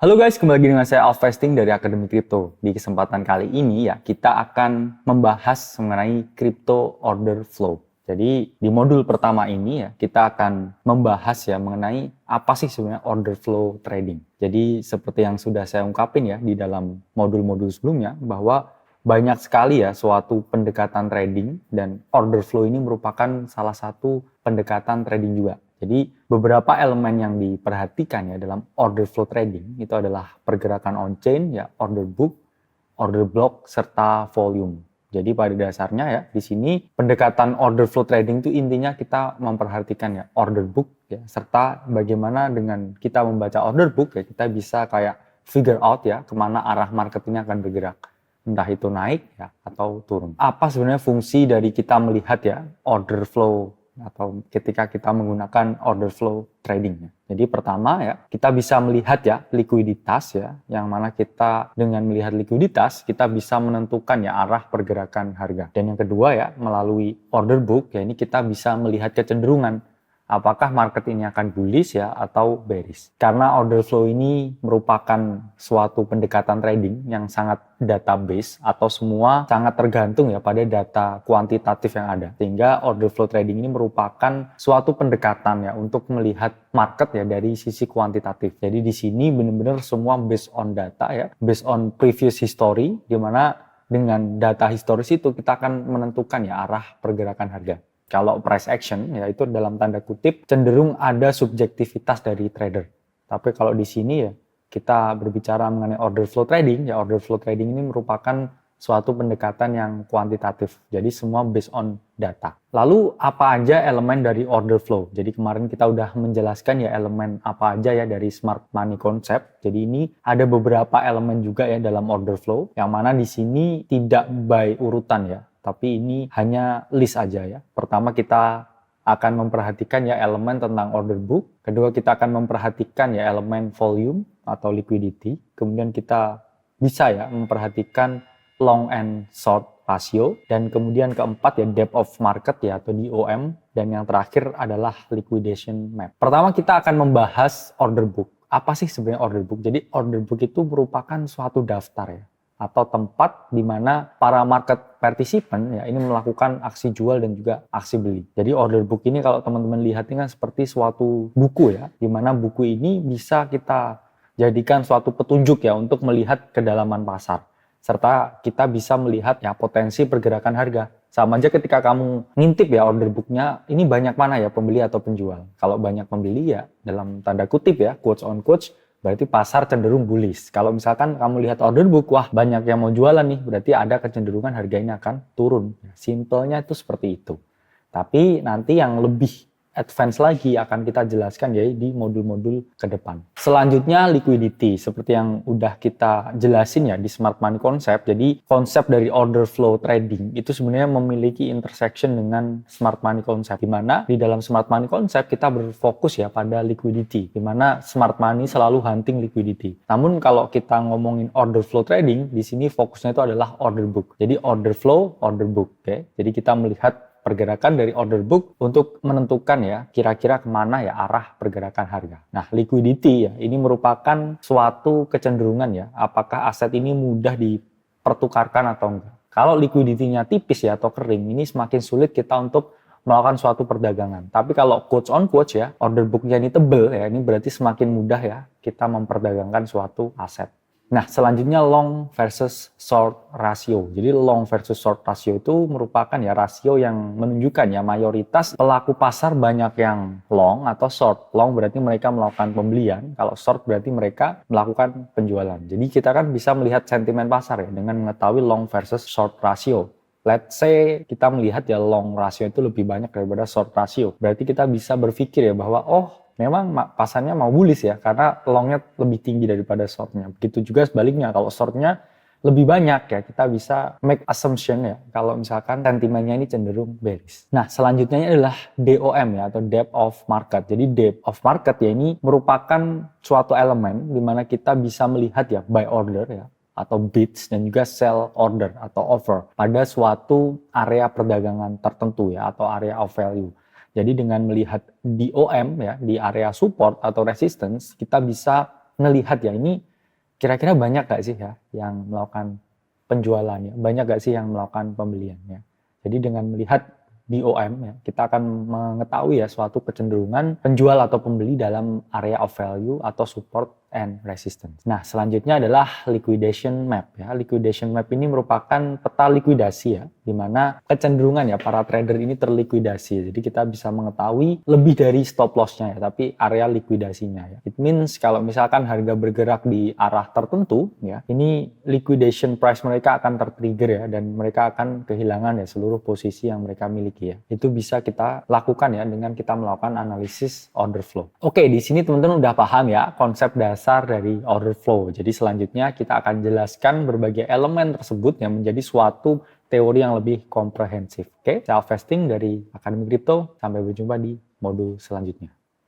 Halo guys, kembali lagi dengan saya Alvesting dari Akademi Kripto. Di kesempatan kali ini ya, kita akan membahas mengenai crypto order flow. Jadi di modul pertama ini ya, kita akan membahas ya mengenai apa sih sebenarnya order flow trading. Jadi seperti yang sudah saya ungkapin ya di dalam modul-modul sebelumnya, bahwa banyak sekali ya suatu pendekatan trading dan order flow ini merupakan salah satu pendekatan trading juga. Jadi beberapa elemen yang diperhatikan ya dalam order flow trading itu adalah pergerakan on-chain, ya order book, order block, serta volume. Jadi pada dasarnya ya di sini pendekatan order flow trading itu intinya kita memperhatikan ya order book ya, serta bagaimana dengan kita membaca order book ya kita bisa kayak figure out ya kemana arah market ini akan bergerak. Entah itu naik ya atau turun. Apa sebenarnya fungsi dari kita melihat ya order flow atau ketika kita menggunakan order flow trading ya. Jadi pertama ya, kita bisa melihat ya likuiditas ya, yang mana kita dengan melihat likuiditas kita bisa menentukan ya arah pergerakan harga. Dan yang kedua ya, melalui order book ya ini kita bisa melihat kecenderungan apakah market ini akan bullish ya atau bearish. Karena order flow ini merupakan suatu pendekatan trading yang sangat database atau semua sangat tergantung ya pada data kuantitatif yang ada. Sehingga order flow trading ini merupakan suatu pendekatan ya untuk melihat market ya dari sisi kuantitatif. Jadi di sini benar-benar semua based on data ya, based on previous history, di mana dengan data historis itu kita akan menentukan ya arah pergerakan harga. Kalau price action, yaitu dalam tanda kutip cenderung ada subjektivitas dari trader. Tapi kalau di sini ya kita berbicara mengenai order flow trading, ya order flow trading ini merupakan suatu pendekatan yang kuantitatif. Jadi semua based on data. Lalu apa aja elemen dari order flow? Jadi kemarin kita udah menjelaskan ya elemen apa aja ya dari smart money concept. Jadi ini ada beberapa elemen juga ya dalam order flow, yang mana di sini tidak by urutan ya. Tapi ini hanya list aja ya. Pertama kita akan memperhatikan ya elemen tentang order book. Kedua kita akan memperhatikan ya elemen volume atau liquidity. Kemudian kita bisa ya memperhatikan long and short ratio. Dan kemudian keempat ya depth of market ya atau DOM. Dan yang terakhir adalah liquidation map. Pertama kita akan membahas order book. Apa sih sebenarnya order book? Jadi order book itu merupakan suatu daftar ya, atau tempat di mana para market participant ya ini melakukan aksi jual dan juga aksi beli. Jadi order book ini kalau teman-teman lihat ini kan seperti suatu buku ya, di mana buku ini bisa kita jadikan suatu petunjuk ya untuk melihat kedalaman pasar. Serta kita bisa melihat ya potensi pergerakan harga. Sama aja ketika kamu ngintip ya order booknya, ini banyak mana ya pembeli atau penjual. Kalau banyak pembeli ya dalam tanda kutip ya, quotes on quotes, berarti pasar cenderung bullish. Kalau misalkan kamu lihat order book, wah banyak yang mau jualan nih, berarti ada kecenderungan harga ini akan turun. Simpelnya itu seperti itu. Tapi nanti yang lebih advance lagi akan kita jelaskan ya di modul-modul ke depan. Selanjutnya liquidity, seperti yang udah kita jelasin ya di smart money concept. Jadi konsep dari order flow trading itu sebenarnya memiliki intersection dengan smart money concept, di mana di dalam smart money concept kita berfokus ya pada liquidity, di mana smart money selalu hunting liquidity. Namun kalau kita ngomongin order flow trading, di sini fokusnya itu adalah order book. Jadi order flow, order book, oke. Jadi kita melihat pergerakan dari order book untuk menentukan ya kira-kira kemana ya arah pergerakan harga. Nah, liquidity ya ini merupakan suatu kecenderungan ya apakah aset ini mudah dipertukarkan atau enggak. Kalau liquidity-nya tipis ya atau kering, ini semakin sulit kita untuk melakukan suatu perdagangan. Tapi kalau quotes on quotes ya, order book-nya ini tebel ya, ini berarti semakin mudah ya kita memperdagangkan suatu aset. Nah, selanjutnya long versus short ratio. Jadi long versus short ratio itu merupakan ya rasio yang menunjukkan ya mayoritas pelaku pasar banyak yang long atau short. Long berarti mereka melakukan pembelian, kalau short berarti mereka melakukan penjualan. Jadi kita kan bisa melihat sentimen pasar ya dengan mengetahui long versus short ratio. Let's say kita melihat ya long ratio itu lebih banyak daripada short ratio. Berarti kita bisa berpikir ya bahwa memang pasarnya mau bullish ya karena longnya lebih tinggi daripada shortnya. Begitu juga sebaliknya, kalau shortnya lebih banyak ya kita bisa make assumption ya kalau misalkan sentimennya ini cenderung bearish. Nah, selanjutnya adalah DOM ya atau depth of market. Jadi depth of market ya ini merupakan suatu elemen di mana kita bisa melihat ya buy order ya atau bids dan juga sell order atau offer pada suatu area perdagangan tertentu ya atau area of value. Jadi dengan melihat DOM ya di area support atau resistance, kita bisa melihat ya ini kira-kira banyak gak sih ya yang melakukan penjualan ya? Banyak gak sih yang melakukan pembelian ya? Jadi dengan melihat BOM ya, kita akan mengetahui ya suatu kecenderungan penjual atau pembeli dalam area of value atau support and resistance. Nah, selanjutnya adalah liquidation map ya. Liquidation map ini merupakan peta likuidasi ya, di mana kecenderungan ya para trader ini terlikuidasi. Jadi kita bisa mengetahui lebih dari stop loss-nya ya, tapi area likuidasinya ya. It means kalau misalkan harga bergerak di arah tertentu ya, ini liquidation price mereka akan tertrigger ya, dan mereka akan kehilangan ya seluruh posisi yang mereka miliki ya. Itu bisa kita lakukan ya dengan kita melakukan analisis order flow. Oke, di sini teman-teman udah paham ya konsep dasar dari order flow. Jadi selanjutnya kita akan jelaskan berbagai elemen tersebut yang menjadi suatu teori yang lebih komprehensif. Oke, self-vesting dari Akademi Kripto. Sampai berjumpa di modul selanjutnya.